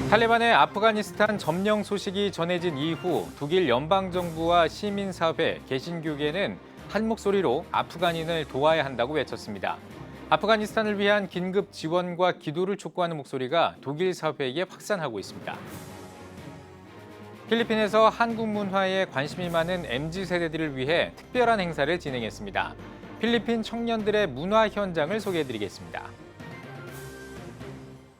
탈레반의 아프가니스탄 점령 소식이 전해진 이후 독일 연방정부와 시민사회, 개신교계는 한 목소리로 아프간인을 도와야 한다고 외쳤습니다. 아프가니스탄을 위한 긴급 지원과 기도를 촉구하는 목소리가 독일 사회에 확산하고 있습니다. 필리핀에서 한국 문화에 관심이 많은 MZ세대들을 위해 특별한 행사를 진행했습니다. 필리핀 청년들의 문화 현장을 소개해드리겠습니다.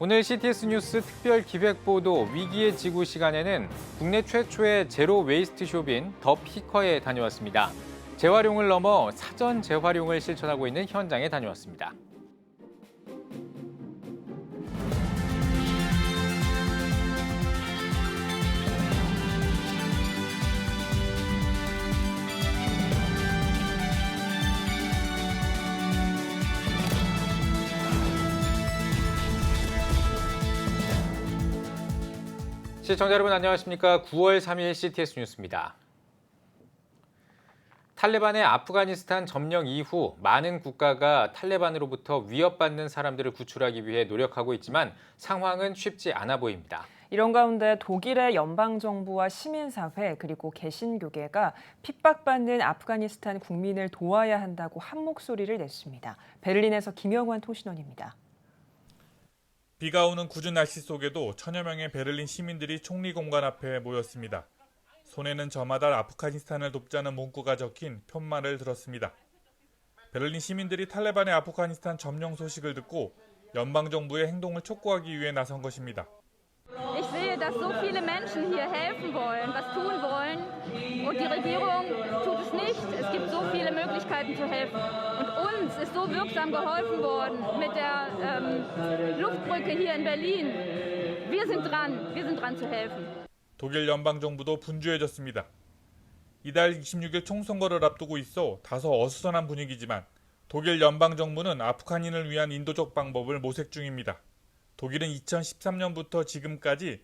오늘 CTS 뉴스 특별 기획 보도 위기의 지구 시간에는 국내 최초의 제로 웨이스트 숍인 더 피커에 다녀왔습니다. 재활용을 넘어 사전 재활용을 실천하고 있는 현장에 다녀왔습니다. 시청자 여러분 안녕하십니까? 9월 3일 CTS 뉴스입니다. 탈레반의 아프가니스탄 점령 이후 많은 국가가 탈레반으로부터 위협받는 사람들을 구출하기 위해 노력하고 있지만 상황은 쉽지 않아 보입니다. 이런 가운데 독일의 연방정부와 시민사회 그리고 개신교계가 핍박받는 아프가니스탄 국민을 도와야 한다고 한 목소리를 냈습니다. 베를린에서 김영환 통신원입니다. 비가 오는 궂은 날씨 속에도 천여 명의 베를린 시민들이 총리공관 앞에 모였습니다. 손에는 저마다 아프가니스탄을 돕자는 문구가 적힌 편말을 들었습니다. 베를린 시민들이 탈레반의 아프가니스탄 점령 소식을 듣고 연방정부의 행동을 촉구하기 위해 나선 것입니다. Ich sehe, dass so viele Menschen hier helfen wollen, was tun wollen und die Regierung tut es nicht. Es gibt so viele Möglichkeiten zu helfen. Und uns ist so wirksam geholfen worden mit der Luftbrücke hier in Berlin. Wir sind dran zu helfen. 독일 연방정부도 분주해졌습니다. 이달 26일 총선거를 앞두고 있어 다소 어수선한 분위기지만 독일 연방정부는 아프간인을 위한 인도적 방법을 모색 중입니다. 독일은 2013년부터 지금까지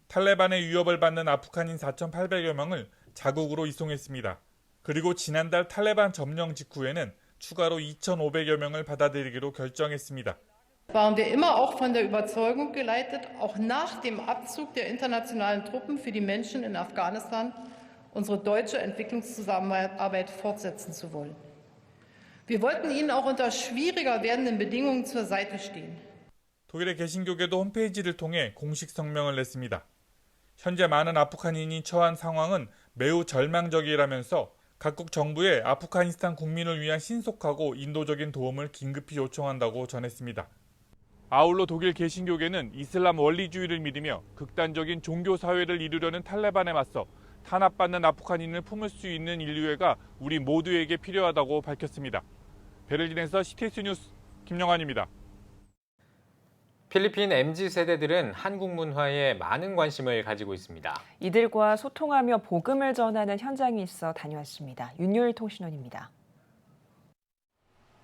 탈레반의 위협을 받는 아프간인 4,800여 명을 자국으로 이송했습니다. 그리고 지난달 탈레반 점령 직후에는 추가로 2,500여 명을 받아들이기로 결정했습니다. Waren wir immer auch von der Überzeugung geleitet, auch nach dem Abzug der internationalen Truppen für die Menschen in Afghanistan unsere deutsche Entwicklungszusammenarbeit fortsetzen zu wollen. Wir wollten ihnen auch unter schwieriger werdenden Bedingungen zur Seite stehen. 독일의 개신교계도 홈페이지를 통해 공식 성명을 냈습니다. 현재 많은 아프간인이 처한 상황은 매우 절망적이라면서 각국 정부에 아프가니스탄 국민을 위한 신속하고 인도적인 도움을 긴급히 요청한다고 전했습니다. 아울러 독일 개신교계는 이슬람 원리주의를 믿으며 극단적인 종교 사회를 이루려는 탈레반에 맞서 탄압받는 아프간인을 품을 수 있는 인류애가 우리 모두에게 필요하다고 밝혔습니다. 베를린에서 CTS 뉴스 김영환입니다. 필리핀 MZ세대들은 한국 문화에 많은 관심을 가지고 있습니다. 이들과 소통하며 복음을 전하는 현장이 있어 다녀왔습니다. 윤율 통신원입니다.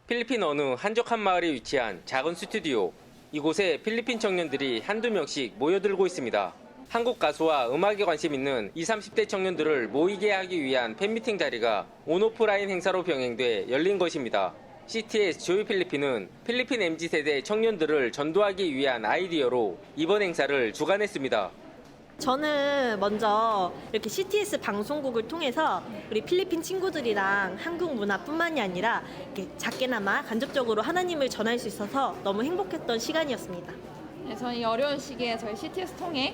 필리핀 어느 한적한 마을에 위치한 작은 스튜디오. 이곳에 필리핀 청년들이 한두 명씩 모여들고 있습니다. 한국 가수와 음악에 관심 있는 20, 30대 청년들을 모이게 하기 위한 팬미팅 자리가 온오프라인 행사로 병행돼 열린 것입니다. CTS 조이 필리핀은 필리핀 MZ세대 청년들을 전도하기 위한 아이디어로 이번 행사를 주관했습니다. 저는 먼저 이렇게 CTS 방송국을 통해서 우리 필리핀 친구들이랑 한국 문화뿐만이 아니라 이렇게 작게나마 간접적으로 하나님을 전할 수 있어서 너무 행복했던 시간이었습니다. 네, 저는 이 어려운 시기에 저희 CTS 통해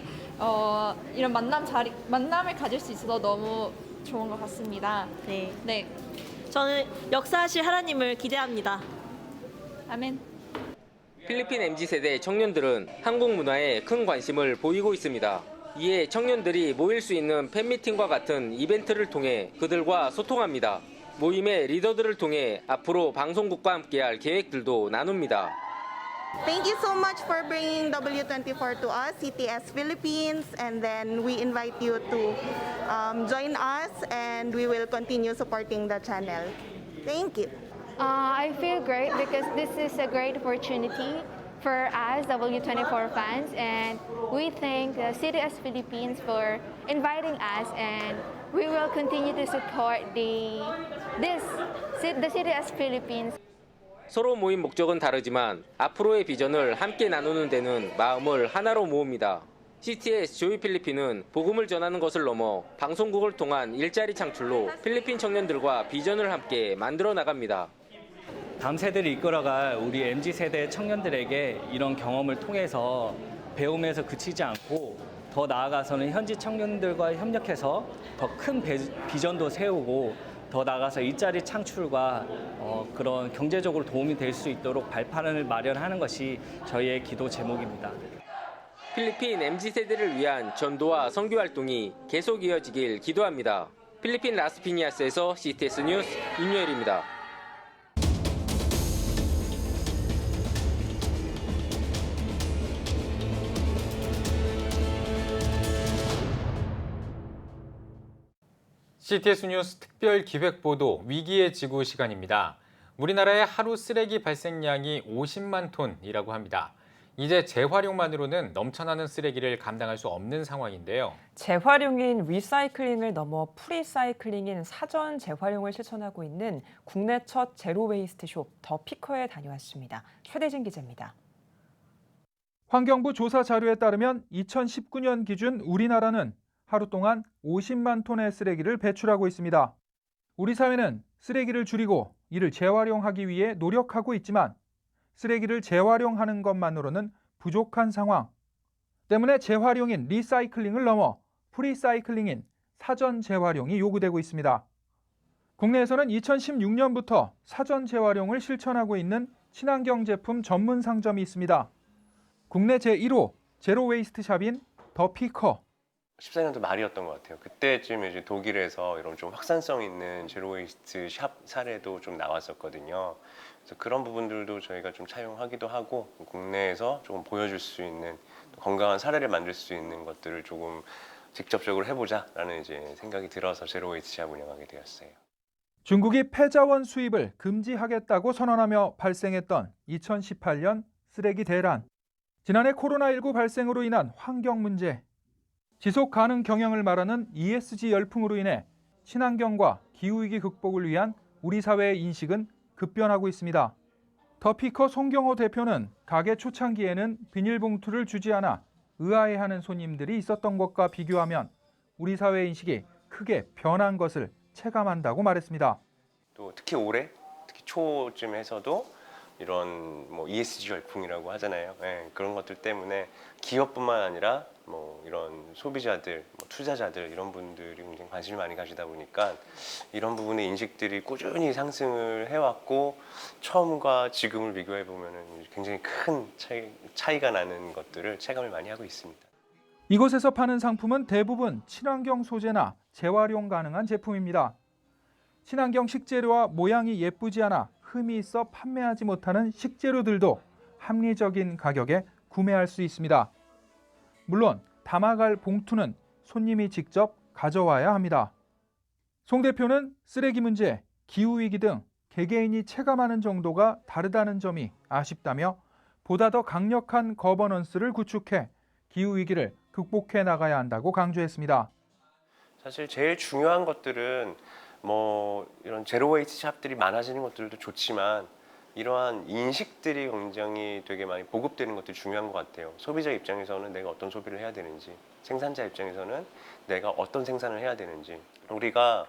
이런 만남을 가질 수 있어서 너무 좋은 것 같습니다. 네. 저는 역사하실 하나님을 기대합니다. 아멘. 필리핀 MZ세대 청년들은 한국 문화에 큰 관심을 보이고 있습니다. 이에 청년들이 모일 수 있는 팬미팅과 같은 이벤트를 통해 그들과 소통합니다. 모임의 리더들을 통해 앞으로 방송국과 함께할 계획들도 나눕니다. Thank you so much for bringing W24 to us, CTS Philippines, and then we invite you to join us and we will continue supporting the channel. Thank you. I feel great because this is a great opportunity for us W24 fans, and we thank the CTS Philippines for inviting us, and we will continue to support the CTS Philippines. 서로 모인 목적은 다르지만 앞으로의 비전을 함께 나누는 데는 마음을 하나로 모읍니다. CTS 조이 필리핀은 복음을 전하는 것을 넘어 방송국을 통한 일자리 창출로 필리핀 청년들과 비전을 함께 만들어 나갑니다. 다음 세대를 이끌어갈 우리 MZ세대 청년들에게 이런 경험을 통해서 배움에서 그치지 않고 더 나아가서는 현지 청년들과 협력해서 더 큰 비전도 세우고 더 나아가서 일자리 창출과 그런 경제적으로 도움이 될 수 있도록 발판을 마련하는 것이 저희의 기도 제목입니다. 필리핀 MZ세대를 위한 전도와 선교 활동이 계속 이어지길 기도합니다. 필리핀 라스피니아스에서 CTS 뉴스 임요일입니다. CTS 뉴스 특별 기획 보도 위기의 지구 시간입니다. 우리나라의 하루 쓰레기 발생량이 50만 톤이라고 합니다. 이제 재활용만으로는 넘쳐나는 쓰레기를 감당할 수 없는 상황인데요. 재활용인 리사이클링을 넘어 프리사이클링인 사전 재활용을 실천하고 있는 국내 첫 제로 웨이스트 숍 더 피커에 다녀왔습니다. 최대진 기자입니다. 환경부 조사 자료에 따르면 2019년 기준 우리나라는 하루 동안 50만 톤의 쓰레기를 배출하고 있습니다. 우리 사회는 쓰레기를 줄이고 이를 재활용하기 위해 노력하고 있지만 쓰레기를 재활용하는 것만으로는 부족한 상황 때문에 재활용인 리사이클링을 넘어 프리사이클링인 사전 재활용이 요구되고 있습니다. 국내에서는 2016년부터 사전 재활용을 실천하고 있는 친환경 제품 전문 상점이 있습니다. 국내 제1호 제로 웨이스트 샵인 더 피커. 14년도 말이었던 것 같아요. 그때쯤 이제 독일에서 이런 좀 확산성 있는 제로 웨이스트 샵 사례도 좀 나왔었거든요. 그래서 그런 부분들도 저희가 좀 차용하기도 하고 국내에서 조금 보여줄 수 있는 건강한 사례를 만들 수 있는 것들을 조금 직접적으로 해보자라는 이제 생각이 들어서 제로 웨이스트 샵 운영하게 되었어요. 중국이 폐자원 수입을 금지하겠다고 선언하며 발생했던 2018년 쓰레기 대란. 지난해 코로나19 발생으로 인한 환경 문제. 지속 가능 경영을 말하는 ESG 열풍으로 인해 친환경과 기후위기 극복을 위한 우리 사회의 인식은 급변하고 있습니다. 더 피커 송경호 대표는 가게 초창기에는 비닐봉투를 주지 않아 의아해하는 손님들이 있었던 것과 비교하면 우리 사회의 인식이 크게 변한 것을 체감한다고 말했습니다. 또 특히 올해, 특히 초쯤에서도 이런 뭐 ESG 열풍이라고 하잖아요. 네, 그런 것들 때문에 기업뿐만 아니라 뭐 이런 소비자들, 뭐 투자자들 이런 분들이 굉장히 관심을 많이 가지다 보니까 이런 부분의 인식들이 꾸준히 상승을 해왔고 처음과 지금을 비교해 보면은 굉장히 큰 차이가 나는 것들을 체감을 많이 하고 있습니다. 이곳에서 파는 상품은 대부분 친환경 소재나 재활용 가능한 제품입니다. 친환경 식재료와 모양이 예쁘지 않아 흠이 있어 판매하지 못하는 식재료들도 합리적인 가격에 구매할 수 있습니다. 물론 담아갈 봉투는 손님이 직접 가져와야 합니다. 송 대표는 쓰레기 문제, 기후위기 등 개개인이 체감하는 정도가 다르다는 점이 아쉽다며 보다 더 강력한 거버넌스를 구축해 기후위기를 극복해 나가야 한다고 강조했습니다. 사실 제일 중요한 것들은 뭐 이런 제로 웨이스트 샵들이 많아지는 것들도 좋지만 이러한 인식들이 굉장히 되게 많이 보급되는 것들이 중요한 것 같아요. 소비자 입장에서는 내가 어떤 소비를 해야 되는지, 생산자 입장에서는 내가 어떤 생산을 해야 되는지 우리가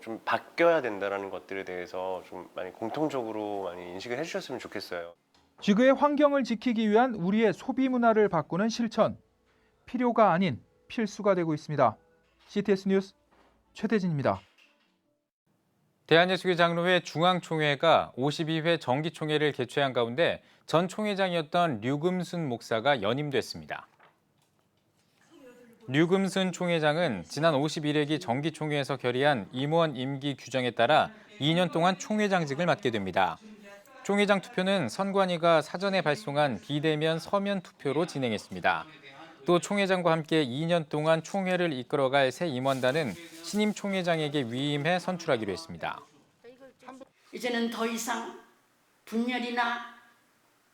좀 바뀌어야 된다는 것들에 대해서 좀 많이 공통적으로 많이 인식을 해주셨으면 좋겠어요. 지구의 환경을 지키기 위한 우리의 소비 문화를 바꾸는 실천, 필요가 아닌 필수가 되고 있습니다. CTS 뉴스 최대진입니다. 대한예수교 장로회 중앙총회가 52회 정기총회를 개최한 가운데 전 총회장이었던 류금순 목사가 연임됐습니다. 류금순 총회장은 지난 51회기 정기총회에서 결의한 임원 임기 규정에 따라 2년 동안 총회장직을 맡게 됩니다. 총회장 투표는 선관위가 사전에 발송한 비대면 서면 투표로 진행했습니다. 또 총회장과 함께 2년 동안 총회를 이끌어갈 새 임원단은 신임 총회장에게 위임해 선출하기로 했습니다. 이제는 더 이상 분열이나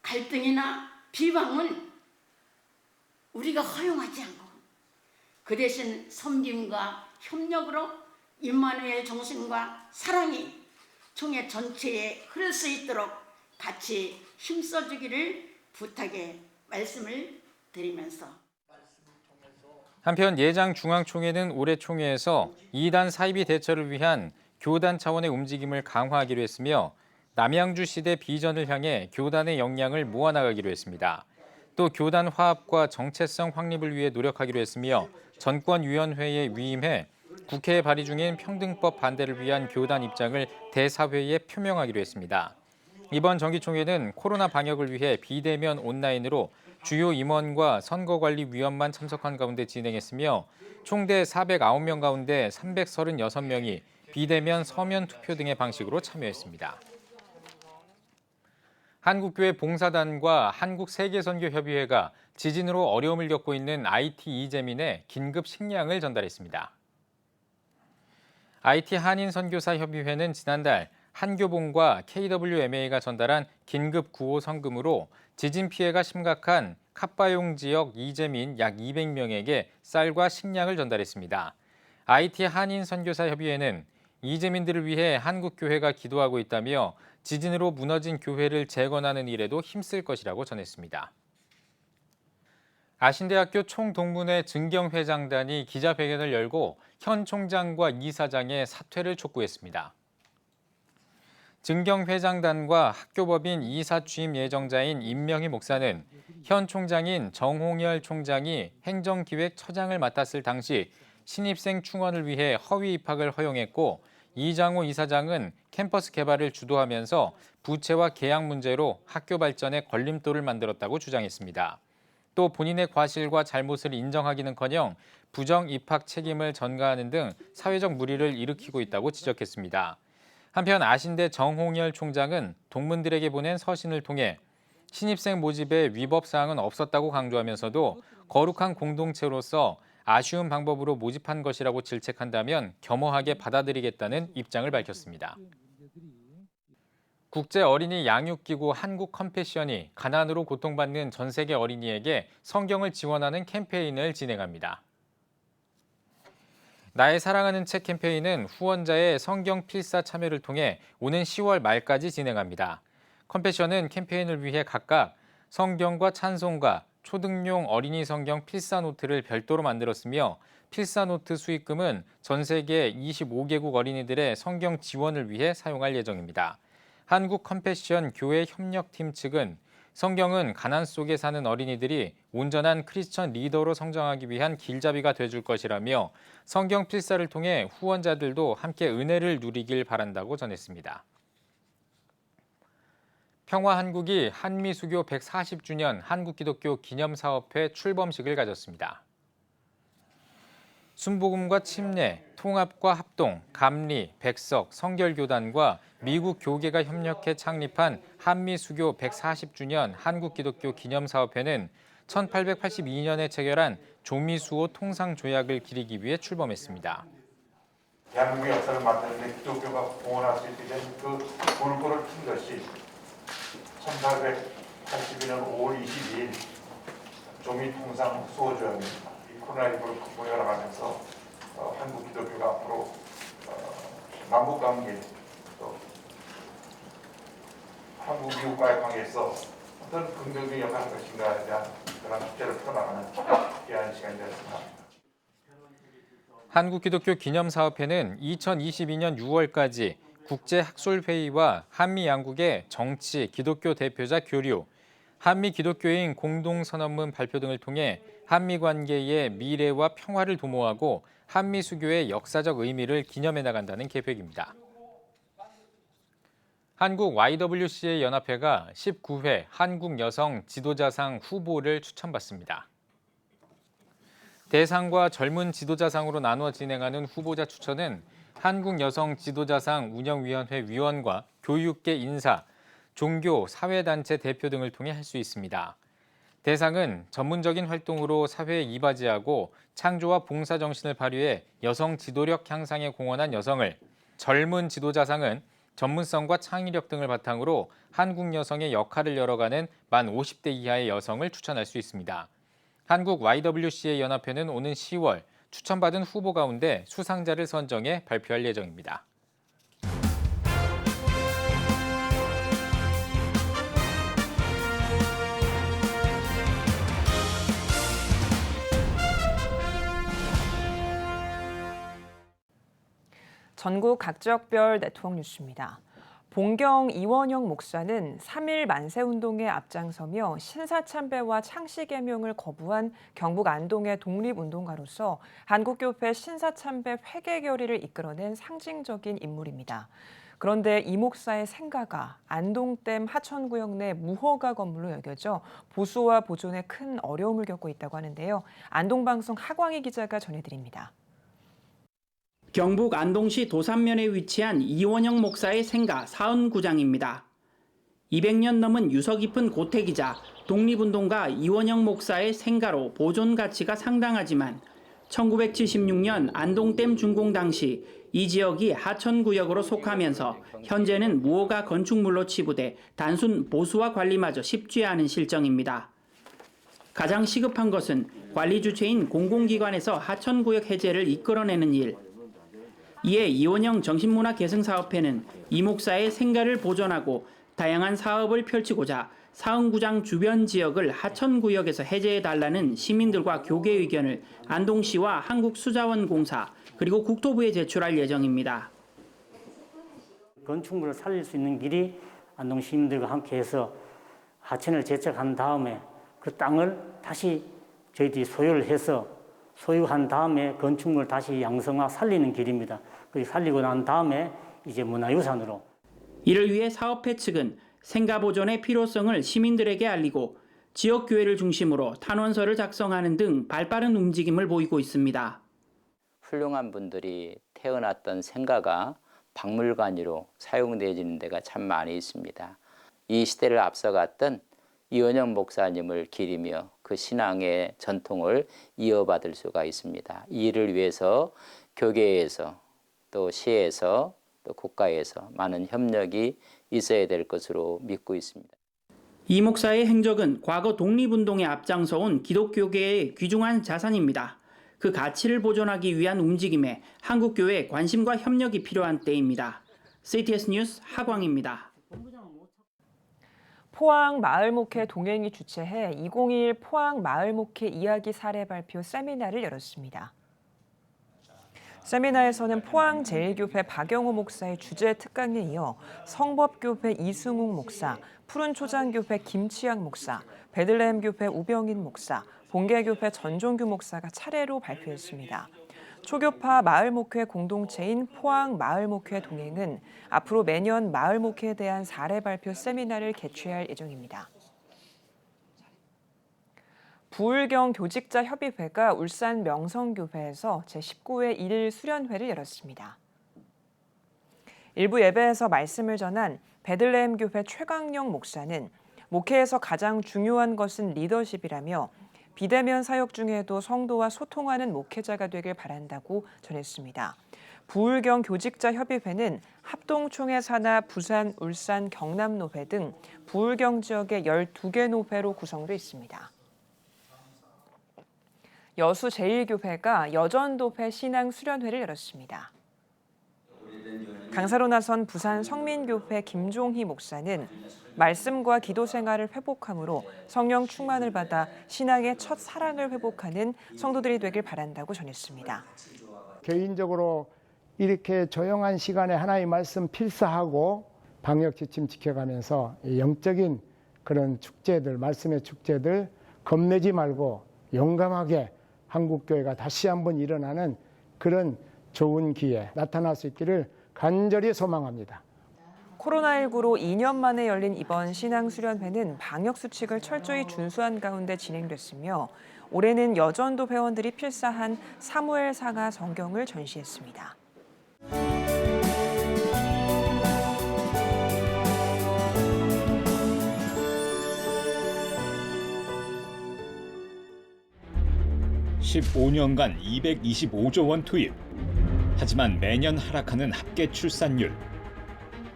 갈등이나 비방은 우리가 허용하지 않고 그 대신 섬김과 협력으로 임마누엘 정신과 사랑이 총회 전체에 흐를 수 있도록 같이 힘써주기를 부탁해 말씀을 드리면서 한편 예장 중앙총회는 올해 총회에서 이단 사이비 대처를 위한 교단 차원의 움직임을 강화하기로 했으며 남양주 시대 비전을 향해 교단의 역량을 모아나가기로 했습니다. 또 교단 화합과 정체성 확립을 위해 노력하기로 했으며 전권위원회에 위임해 국회에 발의 중인 평등법 반대를 위한 교단 입장을 대사회에 표명하기로 했습니다. 이번 정기총회는 코로나 방역을 위해 비대면 온라인으로 주요 임원과 선거관리위원만 참석한 가운데 진행했으며 총대 409명 가운데 336명이 비대면 서면 투표 등의 방식으로 참여했습니다. 한국교회 봉사단과 한국세계선교협의회가 지진으로 어려움을 겪고 있는 IT 이재민의 긴급 식량을 전달했습니다. IT 한인선교사협의회는 지난달 한교봉과 KWMA가 전달한 긴급 구호 성금으로 지진 피해가 심각한 캅바용 지역 이재민 약 200명에게 쌀과 식량을 전달했습니다. IT 한인선교사협의회는 이재민들을 위해 한국교회가 기도하고 있다며 지진으로 무너진 교회를 재건하는 일에도 힘쓸 것이라고 전했습니다. 아신대학교 총동문회 증경회장단이 기자회견을 열고 현 총장과 이사장의 사퇴를 촉구했습니다. 증경회장단과 학교법인 이사 취임 예정자인 임명희 목사는 현 총장인 정홍열 총장이 행정기획처장을 맡았을 당시 신입생 충원을 위해 허위 입학을 허용했고 이장호 이사장은 캠퍼스 개발을 주도하면서 부채와 계약 문제로 학교 발전에 걸림돌을 만들었다고 주장했습니다. 또 본인의 과실과 잘못을 인정하기는커녕 부정 입학 책임을 전가하는 등 사회적 물의를 일으키고 있다고 지적했습니다. 한편 아신대 정홍열 총장은 동문들에게 보낸 서신을 통해 신입생 모집에 위법 사항은 없었다고 강조하면서도 거룩한 공동체로서 아쉬운 방법으로 모집한 것이라고 질책한다면 겸허하게 받아들이겠다는 입장을 밝혔습니다. 국제 어린이 양육기구 한국 컴패션이 가난으로 고통받는 전 세계 어린이에게 성경을 지원하는 캠페인을 진행합니다. 나의 사랑하는 책 캠페인은 후원자의 성경 필사 참여를 통해 오는 10월 말까지 진행합니다. 컴패션은 캠페인을 위해 각각 성경과 찬송가, 초등용 어린이 성경 필사 노트를 별도로 만들었으며 필사 노트 수익금은 전 세계 25개국 어린이들의 성경 지원을 위해 사용할 예정입니다. 한국 컴패션 교회 협력팀 측은 성경은 가난 속에 사는 어린이들이 온전한 크리스천 리더로 성장하기 위한 길잡이가 돼줄 것이라며 성경 필사를 통해 후원자들도 함께 은혜를 누리길 바란다고 전했습니다. 평화한국이 한미수교 140주년 한국기독교 기념사업회 출범식을 가졌습니다. 순복음과 침례, 통합과 합동, 감리, 백석, 성결교단과 미국 교계가 협력해 창립한 한미수교 140주년 한국기독교 기념사업회는 1882년에 체결한 조미수호 통상조약을 기리기 위해 출범했습니다. 대한민국의 역사를 맡았는데 기독교가 봉헌할 수 있게 된 그 골고를 튼 것이 1882년 5월 22일 조미 통상 수호조약입니다. 이 코로나19를 극복해 나가면서 한국 기독교가 앞으로 남북 관계 또 한국 미국과의 관계에서 어떤 긍정적인 역할을 할 것인가에 대한 그런 숙제를 풀어나가는 귀한 시간이 되었습니다. 한국기독교 기념사업회는 2022년 6월까지 국제학술회의와 한미 양국의 정치, 기독교 대표자 교류, 한미 기독교인 공동선언문 발표 등을 통해 한미 관계의 미래와 평화를 도모하고 한미 수교의 역사적 의미를 기념해 나간다는 계획입니다. 한국 YWCA 연합회가 19회 한국 여성 지도자상 후보를 추천받습니다. 대상과 젊은 지도자상으로 나누어 진행하는 후보자 추천은 한국 여성 지도자상 운영위원회 위원과 교육계 인사, 종교, 사회단체 대표 등을 통해 할 수 있습니다. 대상은 전문적인 활동으로 사회에 이바지하고 창조와 봉사 정신을 발휘해 여성 지도력 향상에 공헌한 여성을, 젊은 지도자상은 전문성과 창의력 등을 바탕으로 한국 여성의 역할을 열어가는 만 50대 이하의 여성을 추천할 수 있습니다. 한국 YWCA 연합회는 오는 10월 추천받은 후보 가운데 수상자를 선정해 발표할 예정입니다. 전국 각지역별 네트워크 뉴스입니다. 봉경 이원영 목사는 3.1 만세운동에 앞장서며 신사참배와 창씨개명을 거부한 경북 안동의 독립운동가로서 한국교회 신사참배 회개 결의를 이끌어낸 상징적인 인물입니다. 그런데 이 목사의 생가가 안동댐 하천구역 내 무허가 건물로 여겨져 보수와 보존에 큰 어려움을 겪고 있다고 하는데요. 안동방송 하광희 기자가 전해드립니다. 경북 안동시 도산면에 위치한 이원영 목사의 생가 49장입니다. 200년 넘은 유서 깊은 고택이자 독립운동가 이원영 목사의 생가로 보존 가치가 상당하지만 1976년 안동댐 준공 당시 이 지역이 하천구역으로 속하면서 현재는 무허가 건축물로 치부돼 단순 보수와 관리마저 쉽지 않은 실정입니다. 가장 시급한 것은 관리 주체인 공공기관에서 하천구역 해제를 이끌어내는 일. 이에 이원영 정신문화계승사업회는 이 목사의 생가를 보존하고 다양한 사업을 펼치고자 49장 주변 지역을 하천구역에서 해제해달라는 시민들과 교계 의견을 안동시와 한국수자원공사 그리고 국토부에 제출할 예정입니다. 건축물을 살릴 수 있는 길이 안동 시민들과 함께해서 하천을 제척한 다음에 그 땅을 다시 저희들이 소유를 해서 소유한 다음에 건축물을 다시 양성화 살리는 길입니다. 그 살리고 난 다음에 이제 문화유산으로. 이를 위해 사업회 측은 생가 보존의 필요성을 시민들에게 알리고 지역교회를 중심으로 탄원서를 작성하는 등 발빠른 움직임을 보이고 있습니다. 훌륭한 분들이 태어났던 생가가 박물관으로 사용되어지는 데가 참 많이 있습니다. 이 시대를 앞서갔던 이원영 목사님을 기리며 그 신앙의 전통을 이어받을 수가 있습니다. 이를 위해서 교계에서 또 시에서 또 국가에서 많은 협력이 있어야 될 것으로 믿고 있습니다. 이 목사의 행적은 과거 독립운동에 앞장서온 기독교계의 귀중한 자산입니다. 그 가치를 보존하기 위한 움직임에 한국교회의 관심과 협력이 필요한 때입니다. CTS 뉴스 하광입니다. 포항 마을목회 동행이 주최해 2021 포항 마을목회 이야기 사례 발표 세미나를 열었습니다. 세미나에서는 포항 제1교회 박영호 목사의 주제 특강에 이어 성법교회 이승욱 목사, 푸른초장교회 김치양 목사, 베들레헴교회 우병인 목사, 본계교회 전종규 목사가 차례로 발표했습니다. 초교파 마을목회 공동체인 포항 마을목회 동행은 앞으로 매년 마을목회에 대한 사례 발표 세미나를 개최할 예정입니다. 부울경 교직자 협의회가 울산 명성교회에서 제19회 1일 수련회를 열었습니다. 일부 예배에서 말씀을 전한 베들레헴 교회 최강영 목사는 목회에서 가장 중요한 것은 리더십이라며 비대면 사역 중에도 성도와 소통하는 목회자가 되길 바란다고 전했습니다. 부울경 교직자 협의회는 합동총회 산하 부산, 울산, 경남 노회 등 부울경 지역의 12개 노회로 구성되어 있습니다. 여수 제1교회가 여전도회 신앙 수련회를 열었습니다. 강사로 나선 부산 성민교회 김종희 목사는 말씀과 기도 생활을 회복함으로 성령 충만을 받아 신앙의 첫 사랑을 회복하는 성도들이 되길 바란다고 전했습니다. 개인적으로 이렇게 조용한 시간에 하나님의 말씀 필사하고 방역 지침 지켜가면서 영적인 그런 축제들, 말씀의 축제들 겁내지 말고 용감하게 한국교회가 다시 한번 일어나는 그런 좋은 기회 나타날 수 있기를 간절히 소망합니다. 코로나19로 2년 만에 열린 이번 신앙수련회는 방역수칙을 철저히 준수한 가운데 진행됐으며 올해는 여전도 회원들이 필사한 사무엘 상하 성경을 전시했습니다. (15년간) 225조 원 투입. 하지만 매년 하락하는 합계 출산율.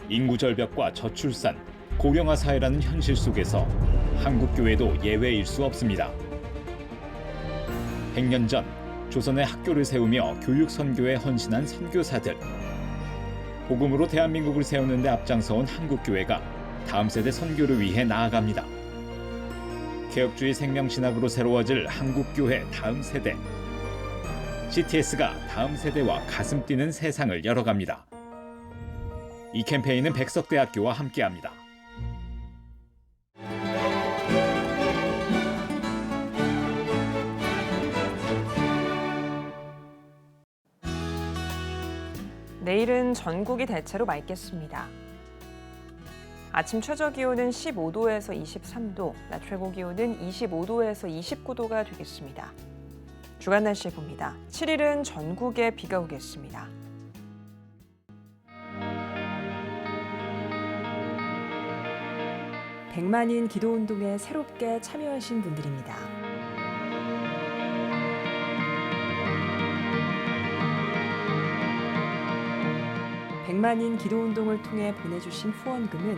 인구 절벽과 저출산, 고령화 사회라는 현실 속에서 한국교회도 예외일 수 없습니다. 100년 전 조선의 학교를 세우며 교육 선교에 헌신한 선교사들. 복음으로 대한민국을 세우는 데 앞장서온 한국교회가 다음 세대 선교를 위해 나아갑니다. 개혁주의 생명신학으로 새로워질 한국교회 다음 세대. CTS가 다음 세대와 가슴 뛰는 세상을 열어갑니다. 이 캠페인은 백석대학교와 함께합니다. 내일은 전국이 대체로 맑겠습니다. 아침 최저 기온은 15도에서 23도, 낮 최고 기온은 25도에서 29도가 되겠습니다. 주간 날씨 봅니다. 7일은 전국에 비가 오겠습니다. 백만인 기도운동에 새롭게 참여하신 분들입니다. 백만인 기도운동을 통해 보내주신 후원금은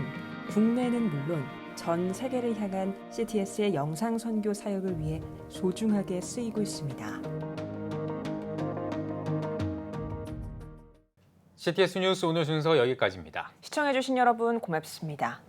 국내는 물론 전 세계를 향한 CTS의 영상 선교 사역을 위해 소중하게 쓰이고 있습니다. CTS 뉴스 오늘 순서 여기까지입니다. 시청해주신 여러분 고맙습니다.